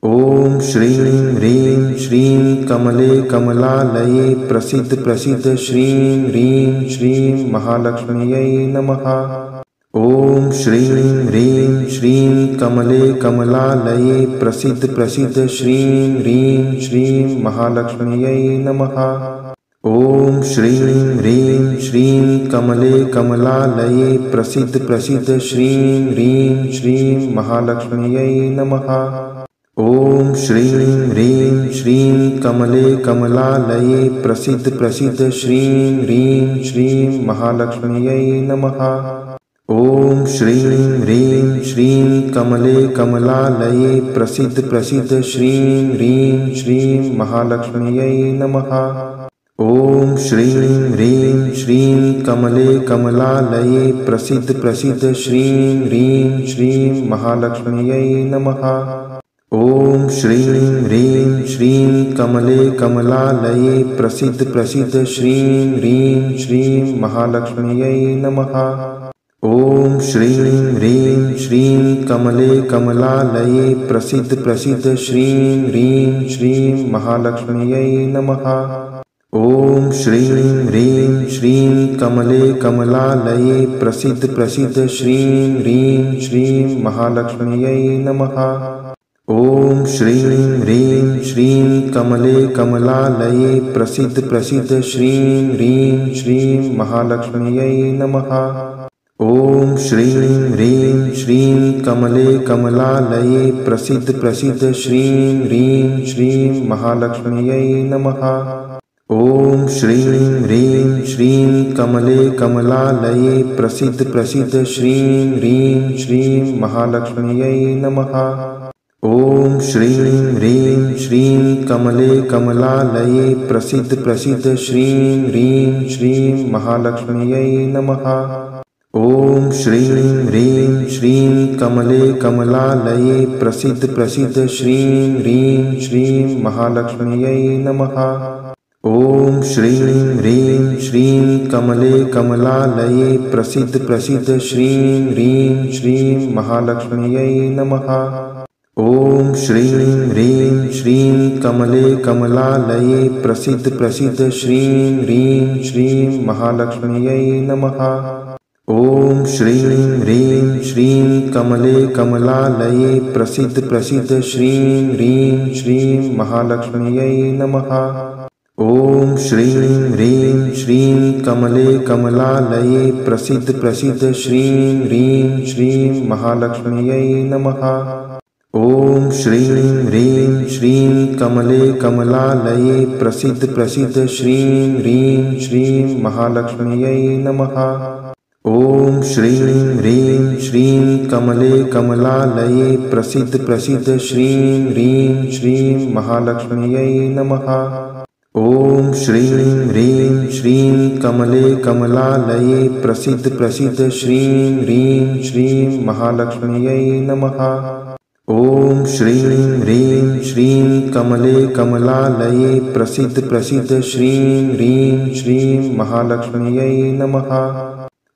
ओम श्रीं ह्रीं श्रीं कमले कमलालये प्रसीद प्रसीद श्रीं ह्रीं श्रीं महालक्ष्म्यै नमः। ओम श्रीं ह्रीं श्रीं कमले कमलालये प्रसीद प्रसीद श्रीं ह्रीं श्रीं महालक्ष्म्यै नमः। ओम श्रीं ह्रीं श्रीं कमले कमलालये प्रसीद प्रसीद श्रीं ह्रीं श्रीं महालक्ष्म्यै नमः। ओम श्रीं ह्रीं श्रीं कमले कमलालये प्रसीद प्रसीद श्रीं ह्रीं श्रीं महालक्ष्म्यै नमः। ओम श्रीं ह्रीं श्रीं कमले कमलालये प्रसीद प्रसीद श्रीं ह्रीं श्रीं महालक्ष्म्यै नमः। ओम श्रीं ह्रीं श्रीं कमले कमलालये प्रसीद प्रसीद श्रीं ह्रीं श्रीं महालक्ष्म्यै नमः। ओम श्रीं ह्रीं श्रीं कमले कमलालये प्रसीद प्रसीद श्रीं ह्रीं श्रीं महालक्ष्म्यै नमः। ओम श्रीं ह्रीं श्रीं कमले कमलालये प्रसीद प्रसीद श्रीं ह्रीं श्रीं महालक्ष्म्यै नमः। ओम श्रीं ह्रीं श्रीं कमले कमलालये प्रसीद प्रसीद श्रीं ह्रीं श्रीं महालक्ष्म्यै नमः। ओम श्रीं ह्रीं श्रीं कमले कमलालये प्रसीद प्रसीद श्रीं ह्रीं श्रीं महालक्ष्म्यै नमः। ओम श्रीं ह्रीं श्रीं कमले कमलालये प्रसीद प्रसीद श्रीं ह्रीं श्रीं महालक्ष्म्यै नमः। ओम श्रीं ह्रीं श्रीं कमले कमलालये प्रसीद प्रसीद श्रीं ह्रीं श्रीं महालक्ष्म्यै नमः। ओम श्रीं ह्रीं श्रीं कमले कमलालये प्रसीद प्रसीद श्रीं ह्रीं श्रीं महालक्ष्म्यै नमः। ओम श्रीं ह्रीं श्रीं कमले कमलालये प्रसीद प्रसीद श्रीं ह्रीं श्रीं महालक्ष्म्यै नमः। ओम श्रीं ह्रीं श्रीं कमले कमलालये प्रसीद प्रसीद श्रीं ह्रीं श्रीं महालक्ष्म्यै नमः। ओम श्रीं ह्रीं श्रीं कमले कमलालये प्रसीद प्रसीद श्रीं ह्रीं श्रीं महालक्ष्म्यै नमः। ओम श्रीं ह्रीं श्रीं कमले कमलालये प्रसीद प्रसीद श्रीं ह्रीं श्रीं महालक्ष्म्यै नमः। ओम श्रीं ह्रीं श्रीं कमले कमलालये प्रसीद प्रसीद श्रीं ह्रीं श्रीं महालक्ष्म्यै नमः। ओम श्रीं ह्रीं श्रीं कमले कमलालये प्रसीद प्रसीद श्रीं ह्रीं श्रीं महालक्ष्म्यै नमः। ओम श्रीं ह्रीं श्रीं कमले कमलालये प्रसीद प्रसीद श्रीं ह्रीं श्रीं महालक्ष्म्यै नमः। ओम श्रीं ह्रीं श्रीं कमले कमलालये प्रसीद प्रसीद श्रीं ह्रीं श्रीं महालक्ष्म्यै नमः। ओम श्रीं ह्रीं श्रीं कमले कमलालये प्रसीद प्रसीद श्रीं ह्रीं श्रीं महालक्ष्म्यै नमः।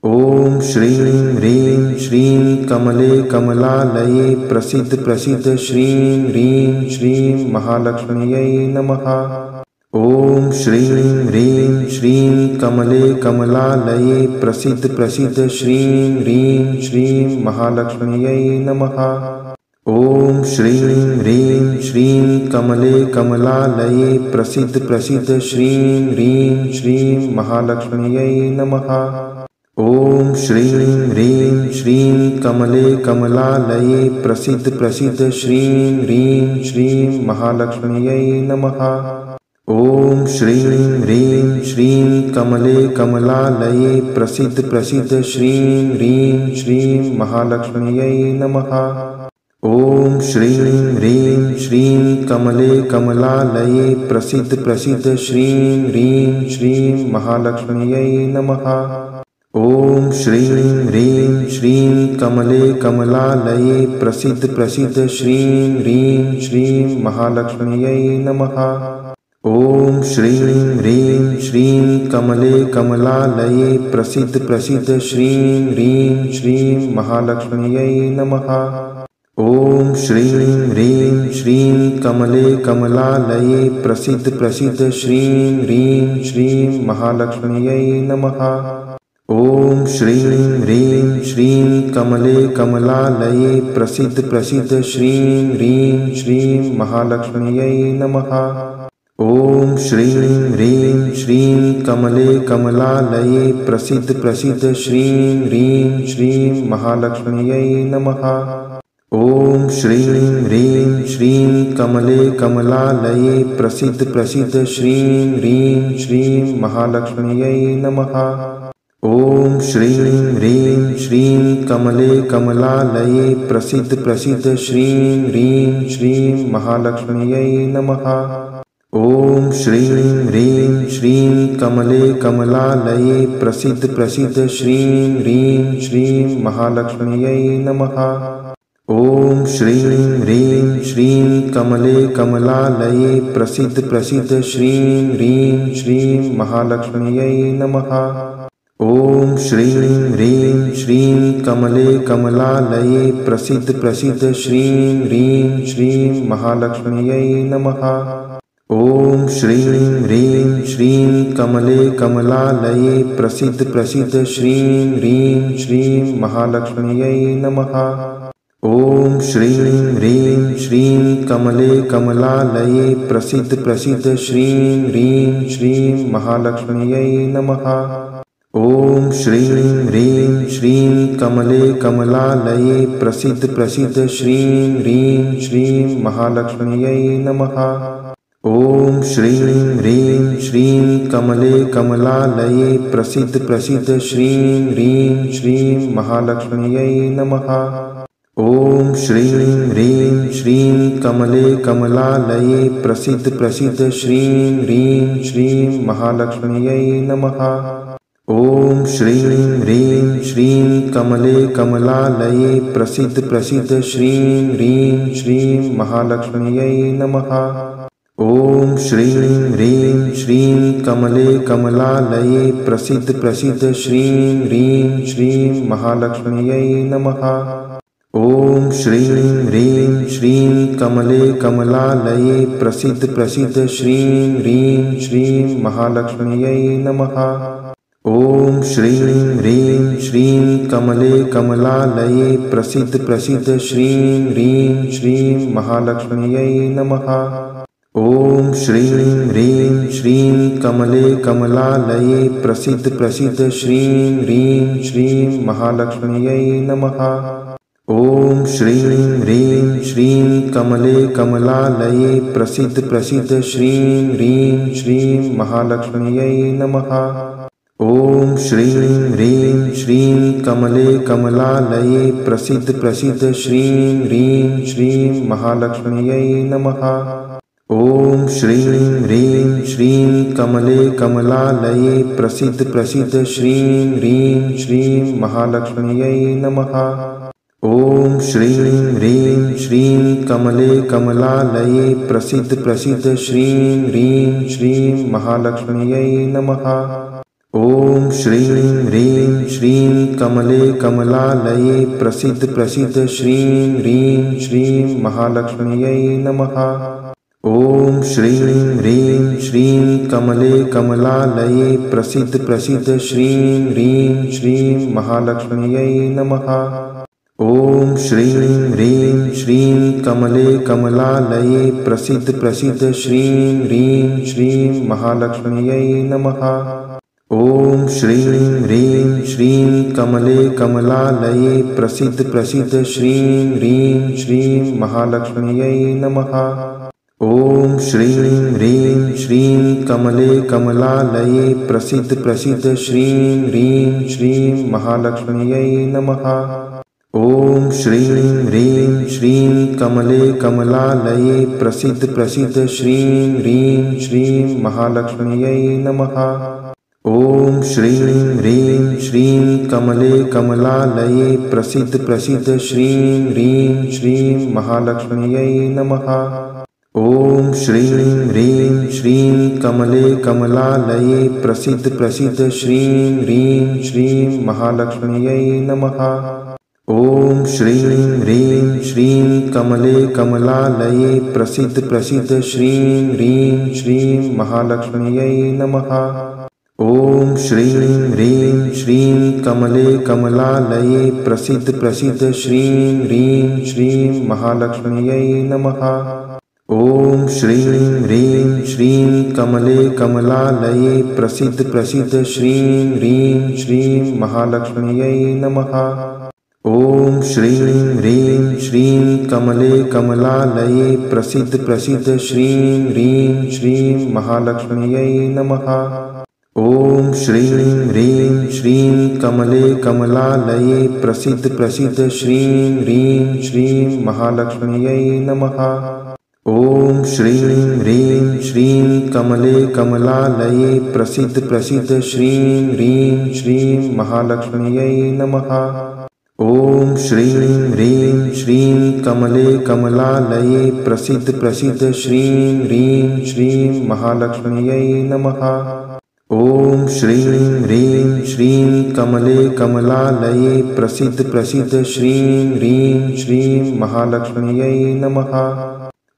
ओम श्रीं ह्रीं श्रीं कमले कमलालये प्रसीद प्रसीद श्रीं ह्रीं श्रीं महालक्ष्म्यै नमः। ओम श्रीं ह्रीं श्रीं कमले कमलालये प्रसीद प्रसीद श्रीं ह्रीं श्रीं महालक्ष्म्यै नमः। ओम श्रीं ह्रीं श्रीं कमले कमलालये प्रसीद प्रसीद श्रीं ह्रीं श्रीं महालक्ष्म्यै नमः। ओम श्रीं ह्रीं श्रीं कमले कमलालये प्रसीद प्रसीद श्रीं ह्रीं श्रीं महालक्ष्म्यै नमः। ओम श्रीं ह्रीं श्रीं कमले कमलालये प्रसीद प्रसीद श्रीं ह्रीं श्रीं महालक्ष्म्यै नमः। ओम श्रीं ह्रीं श्रीं कमले कमलालये प्रसीद प्रसीद श्रीं ह्रीं श्रीं महालक्ष्म्यै नमः। ओम श्रीं ह्रीं श्रीं कमले कमलालये प्रसीद प्रसीद श्रीं ह्रीं श्रीं महालक्ष्म्यै नमः। ओम श्रीं ह्रीं श्रीं कमले कमलालये प्रसीद प्रसीद श्रीं ह्रीं श्रीं महालक्ष्म्यै नमः। ॐ श्रीं ह्रीं श्रीं कमले कमलालये प्रसीद प्रसीद श्रीं ह्रीं श्रीं महालक्ष्म्यै नमः। ॐ श्रीं ह्रीं श्रीं कमले कमलालये प्रसीद प्रसीद श्रीं ह्रीं श्रीं महालक्ष्म्यै नमः। ॐ श्रीं ह्रीं श्रीं कमले कमलालये प्रसीद प्रसीद श्रीं ह्रीं श्रीं महालक्ष्म्यै नमः। ॐ श्रीं ह्रीं श्रीं कमले कमलालये प्रसीद प्रसीद श्रीं ह्रीं श्रीं महालक्ष्म्यै नमः। ॐ श्रीं ह्रीं श्रीं कमले कमलालये प्रसीद प्रसीद श्रीं ह्रीं श्रीं महालक्ष्म्यै नमः। ॐ श्रीं ह्रीं श्रीं कमले कमलालये प्रसीद प्रसीद श्रीं ह्रीं श्रीं महालक्ष्म्यै नमः। ॐ श्रीं ह्रीं श्रीं कमले कमलालये प्रसीद प्रसीद श्रीं ह्रीं श्रीं महालक्ष्म्यै नमः। ॐ श्रीं ह्रीं श्रीं कमले कमलालये प्रसीद प्रसीद श्रीं ह्रीं श्रीं महालक्ष्म्यै नमः। ॐ श्रीं ह्रीं श्रीं कमले कमलालये प्रसीद प्रसीद श्रीं ह्रीं श्रीं महालक्ष्म्यै नमः। ॐ श्रीं ह्रीं श्रीं कमले कमलालये प्रसीद प्रसीद श्रीं ह्रीं श्रीं महालक्ष्म्यै नमः। ॐ श्रीं ह्रीं श्रीं कमले कमलालये प्रसीद प्रसीद श्रीं ह्रीं श्रीं महालक्ष्म्यै नमः। ॐ श्रीं ह्रीं श्रीं कमले कमलालये प्रसीद प्रसीद श्रीं ह्रीं श्रीं महालक्ष्म्यै नमः। ॐ श्रीं ह्रीं श्रीं कमले कमलालये प्रसीद प्रसीद श्रीं ह्रीं श्रीं महालक्ष्म्यै नमः। ॐ श्रीं ह्रीं श्रीं कमले कमलालये प्रसीद प्रसीद श्रीं ह्रीं श्रीं महालक्ष्म्यै नमः। ॐ श्रीं ह्रीं श्रीं कमले कमलालये प्रसीद प्रसीद श्रीं ह्रीं श्रीं महालक्ष्म्यै नमः। ॐ श्रीं ह्रीं श्रीं कमले कमलालये प्रसीद प्रसीद श्रीं ह्रीं श्रीं महालक्ष्म्यै नमः। ॐ श्रीं ह्रीं श्रीं कमले कमलालये प्रसीद प्रसीद श्रीं ह्रीं श्रीं महालक्ष्म्यै नमः। ॐ श्रीं ह्रीं श्रीं कमले कमलालये प्रसीद प्रसीद श्रीं ह्रीं श्रीं महालक्ष्म्यै नमः। ॐ श्रीं ह्रीं श्रीं कमले कमलालये प्रसीद प्रसीद श्रीं ह्रीं श्रीं महालक्ष्म्यै नमः। ॐ श्रीं ह्रीं श्रीं कमले कमलालये प्रसीद प्रसीद श्रीं ह्रीं श्रीं महालक्ष्म्यै नमः। ॐ श्रीं ह्रीं श्रीं कमले कमलालये प्रसीद प्रसीद श्रीं ह्रीं श्रीं महालक्ष्म्यै नमः। ॐ श्रीं ह्रीं श्रीं कमले कमलालये प्रसीद प्रसीद श्रीं ह्रीं श्रीं महालक्ष्म्यै नमः। ॐ श्रीं ह्रीं श्रीं कमले कमलालये प्रसीद प्रसीद श्रीं ह्रीं श्रीं महालक्ष्म्यै नमः। ॐ श्रीं ह्रीं श्रीं कमले कमलालये प्रसीद प्रसीद श्रीं ह्रीं श्रीं महालक्ष्म्यै नमः। ॐ श्रीं ह्रीं श्रीं कमले कमलालये प्रसीद प्रसीद श्रीं ह्रीं श्रीं महालक्ष्म्यै नमः। ॐ श्रीं ह्रीं श्रीं कमले कमलालये प्रसीद प्रसीद श्रीं ह्रीं श्रीं महालक्ष्म्यै नमः। ॐ श्रीं ह्रीं श्रीं कमले कमलालये प्रसीद प्रसीद श्रीं ह्रीं श्रीं महालक्ष्म्यै नमः। ॐ श्रीं ह्रीं श्रीं कमले कमलालये प्रसीद प्रसीद श्रीं ह्रीं श्रीं महालक्ष्म्यै नमः। ॐ श्रीं ह्रीं श्रीं कमले कमलालये प्रसीद प्रसीद श्रीं ह्रीं श्रीं महालक्ष्म्यै नमः। ॐ श्रीं ह्रीं श्रीं कमले कमलालये प्रसीद प्रसीद श्रीं ह्रीं श्रीं महालक्ष्म्यै नमः। ॐ श्रीं ह्रीं श्रीं कमले कमलालये प्रसीद प्रसीद श्रीं ह्रीं श्रीं महालक्ष्म्यै नमः। ॐ श्रीं ह्रीं श्रीं कमले कमलालये प्रसीद प्रसीद श्रीं ह्रीं श्रीं महालक्ष्म्यै नमः। ॐ श्रीं ह्रीं श्रीं कमले कमलालये प्रसीद प्रसीद श्रीं ह्रीं श्रीं महालक्ष्म्यै नमः। ॐ श्रीं ह्रीं श्रीं कमले कमलालये प्रसीद प्रसीद श्रीं ह्रीं श्रीं महालक्ष्म्यै नमः। ॐ श्रीं ह्रीं श्रीं कमले कमलालये प्रसीद प्रसीद श्रीं ह्रीं श्रीं महालक्ष्म्यै नमः। ॐ श्रीं ह्रीं श्रीं कमले कमलालये प्रसीद प्रसीद श्रीं ह्रीं श्रीं महालक्ष्म्यै नमः। ॐ श्रीं ह्रीं श्रीं कमले कमलालये प्रसीद प्रसीद श्रीं ह्रीं श्रीं महालक्ष्म्यै नमः। ॐ श्रीं ह्रीं श्रीं कमले कमलालये प्रसीद प्रसीद श्रीं ह्रीं श्रीं महालक्ष्म्यै नमः।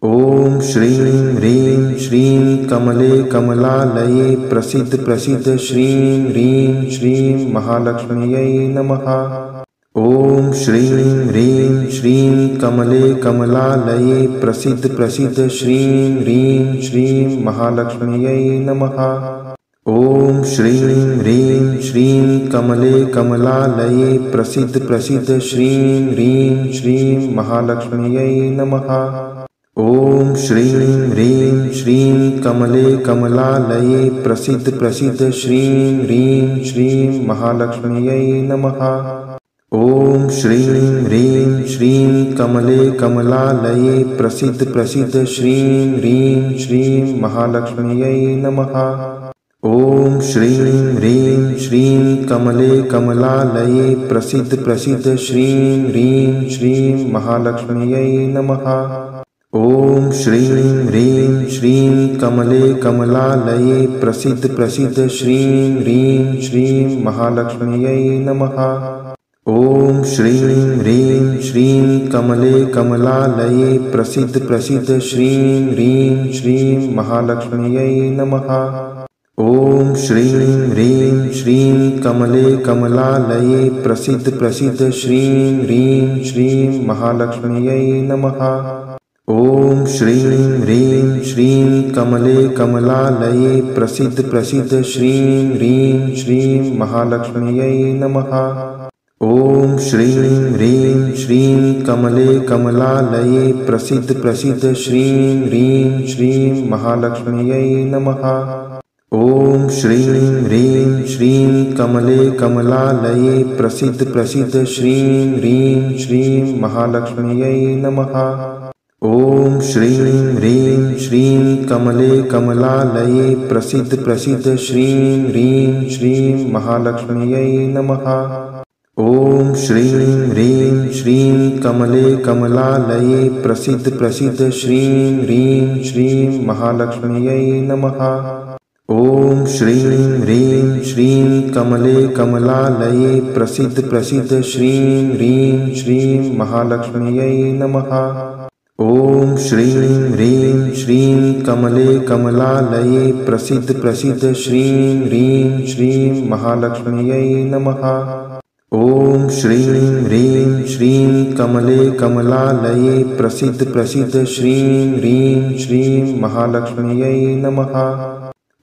ॐ श्रीं ह्रीं श्रीं कमले कमलालये प्रसीद प्रसीद श्रीं ह्रीं श्रीं महालक्ष्म्यै नमः। ॐ श्रीं ह्रीं श्रीं कमले कमलालये प्रसीद प्रसीद श्रीं ह्रीं श्रीं महालक्ष्म्यै नमः। ॐ श्रीं ह्रीं श्रीं कमले कमलालये प्रसीद प्रसीद श्रीं ह्रीं श्रीं महालक्ष्म्यै नमः। ॐ श्रीं ह्रीं श्रीं कमले कमलालये प्रसीद प्रसीद श्रीं ह्रीं श्रीं महालक्ष्म्यै नमः। ॐ श्रीं ह्रीं श्रीं कमले कमलालये प्रसीद प्रसीद श्रीं ह्रीं श्रीं महालक्ष्म्यै नमः। ॐ श्रीं ह्रीं श्रीं कमले कमलालये प्रसीद प्रसीद श्रीं ह्रीं श्रीं महालक्ष्म्यै नमः। ॐ श्रीं ह्रीं श्रीं कमले कमलालये प्रसीद प्रसीद श्रीं ह्रीं श्रीं महालक्ष्म्यै नमः। ॐ श्रीं ह्रीं श्रीं कमले कमलालये प्रसीद प्रसीद श्रीं ह्रीं श्रीं महालक्ष्म्यै नमः। ॐ श्रीं ह्रीं श्रीं कमले कमलालये प्रसीद प्रसीद श्रीं ह्रीं श्रीं महालक्ष्म्यै नमः। ॐ श्रीं ह्रीं श्रीं कमले कमलालये प्रसीद प्रसीद श्रीं ह्रीं श्रीं महालक्ष्म्यै नमः। ॐ श्रीं ह्रीं श्रीं कमले कमलालये प्रसीद प्रसीद श्रीं ह्रीं श्रीं महालक्ष्म्यै नमः। ॐ श्रीं ह्रीं श्रीं कमले कमलालये प्रसीद प्रसीद श्रीं ह्रीं श्रीं महालक्ष्म्यै नमः। ॐ श्रीं ह्रीं श्रीं कमले कमलालये प्रसीद प्रसीद श्रीं ह्रीं श्रीं महालक्ष्म्यै नमः। ॐ श्रीं ह्रीं श्रीं कमले कमलालये प्रसीद प्रसीद श्रीं ह्रीं श्रीं महालक्ष्म्यै नमः। ॐ श्रीं ह्रीं श्रीं कमले कमलालये प्रसीद प्रसीद श्रीं ह्रीं श्रीं महालक्ष्म्यै नमः। ॐ श्रीं ह्रीं श्रीं कमले कमलालये प्रसीद प्रसीद श्रीं ह्रीं श्रीं महालक्ष्म्यै नमः। ॐ श्रीं ह्रीं श्रीं कमले कमलालये प्रसीद प्रसीद श्रीं ह्रीं श्रीं महालक्ष्म्यै नमः।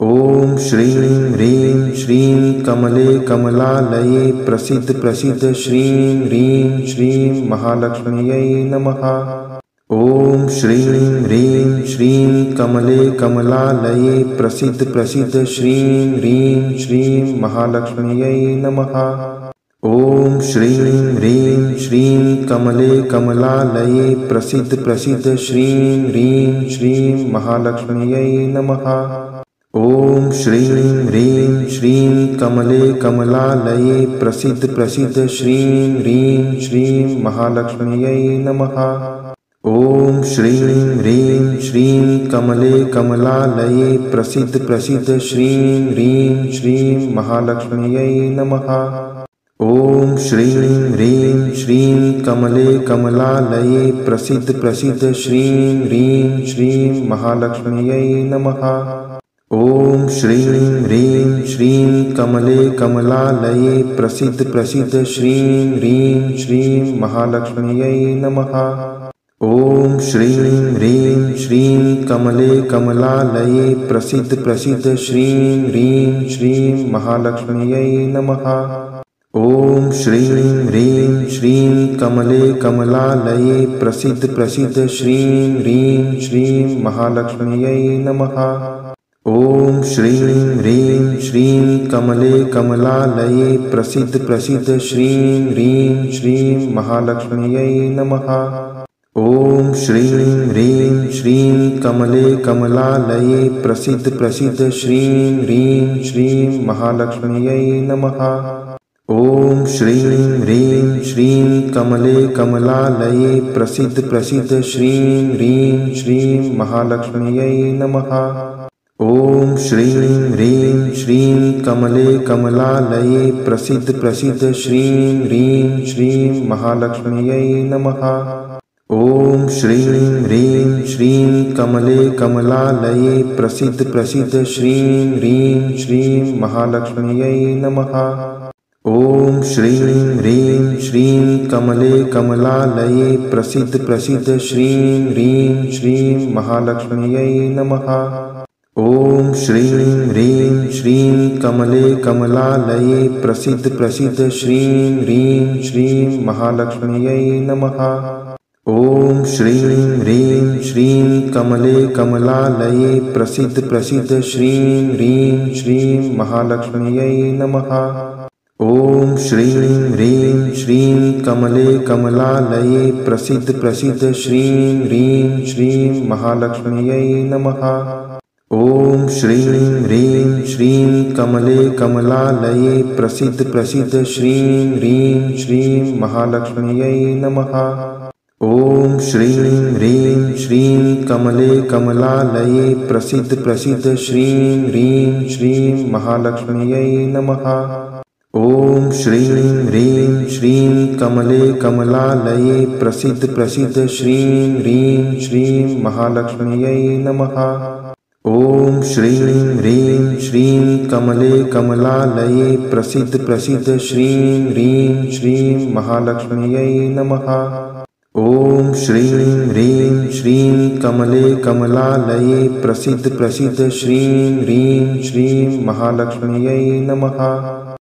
ॐ श्रीं ह्रीं श्रीं कमले कमलालये प्रसीद प्रसीद श्रीं ह्रीं श्रीं महालक्ष्म्यै नमः। ॐ श्रीं ह्रीं श्रीं कमले कमलालये प्रसीद प्रसीद श्रीं ह्रीं श्रीं महालक्ष्म्यै नमः। ॐ श्रीं ह्रीं श्रीं कमले कमलालये प्रसीद प्रसीद श्रीं ह्रीं श्रीं महालक्ष्म्यै नमः। ॐ श्रीं ह्रीं श्रीं कमले कमलालये प्रसीद प्रसीद श्रीं ह्रीं श्रीं महालक्ष्म्यै नमः। ॐ श्रीं ह्रीं श्रीं कमले कमलालये प्रसीद प्रसीद श्रीं ह्रीं श्रीं महालक्ष्म्यै नमः। ॐ श्रीं ह्रीं श्रीं कमले कमलालये प्रसीद प्रसीद श्रीं ह्रीं श्रीं महालक्ष्म्यै नमः। ॐ श्रीं ह्रीं श्रीं कमले कमलालये प्रसीद प्रसीद श्रीं ह्रीं श्रीं महालक्ष्म्यै नमः। ॐ श्रीं ह्रीं श्रीं कमले कमलालये प्रसीद प्रसीद श्रीं ह्रीं श्रीं महालक्ष्म्यै नमः। ॐ श्रीं ह्रीं श्रीं कमले कमलालये प्रसीद प्रसीद श्रीं ह्रीं श्रीं महालक्ष्म्यै नमः। ॐ श्रीं ह्रीं श्रीं कमले कमलालये प्रसीद प्रसीद श्रीं ह्रीं श्रीं महालक्ष्म्यै नमः। ॐ श्रीं ह्रीं श्रीं कमले कमलालये प्रसीद प्रसीद श्रीं ह्रीं श्रीं महालक्ष्म्यै नमः। ॐ श्रीं ह्रीं श्रीं कमले कमलालये प्रसीद प्रसीद श्रीं ह्रीं श्रीं महालक्ष्म्यै नमः। ॐ श्रीं ह्रीं श्रीं कमले कमलालये प्रसीद प्रसीद श्रीं ह्रीं श्रीं महालक्ष्म्यै नमः। ॐ श्रीं ह्रीं श्रीं कमले कमलालये प्रसीद प्रसीद श्रीं ह्रीं श्रीं महालक्ष्म्यै नमः। ॐ श्रीं ह्रीं श्रीं कमले कमलालये प्रसीद प्रसीद श्रीं ह्रीं श्रीं महालक्ष्म्यै नमः। ॐ श्रीं ह्रीं श्रीं कमले कमलालये प्रसीद प्रसीद श्रीं ह्रीं श्रीं महालक्ष्म्यै नमः। ॐ श्रीं ह्रीं श्रीं कमले कमलालये प्रसीद प्रसीद श्रीं ह्रीं श्रीं महालक्ष्म्यै नमः। ॐ श्रीं ह्रीं श्रीं कमले कमलालये प्रसीद प्रसीद श्रीं ह्रीं श्रीं महालक्ष्म्यै नमः। ॐ श्रीं ह्रीं श्रीं कमले कमलालये प्रसीद प्रसीद श्रीं ह्रीं श्रीं महालक्ष्म्यै नमः। ॐ श्रीं ह्रीं श्रीं कमले कमलालये प्रसीद प्रसीद श्रीं ह्रीं श्रीं महालक्ष्म्यै नमः। ॐ श्रीं ह्रीं श्रीं कमले कमलालये प्रसीद प्रसीद श्रीं ह्रीं श्रीं महालक्ष्म्यै नमः। ॐ श्रीं ह्रीं श्रीं कमले कमलालये प्रसीद प्रसीद श्रीं ह्रीं श्रीं महालक्ष्म्यै नमः। ॐ श्रीं ह्रीं श्रीं कमले कमलालये प्रसीद प्रसीद श्रीं ह्रीं श्रीं महालक्ष्म्यै नमः।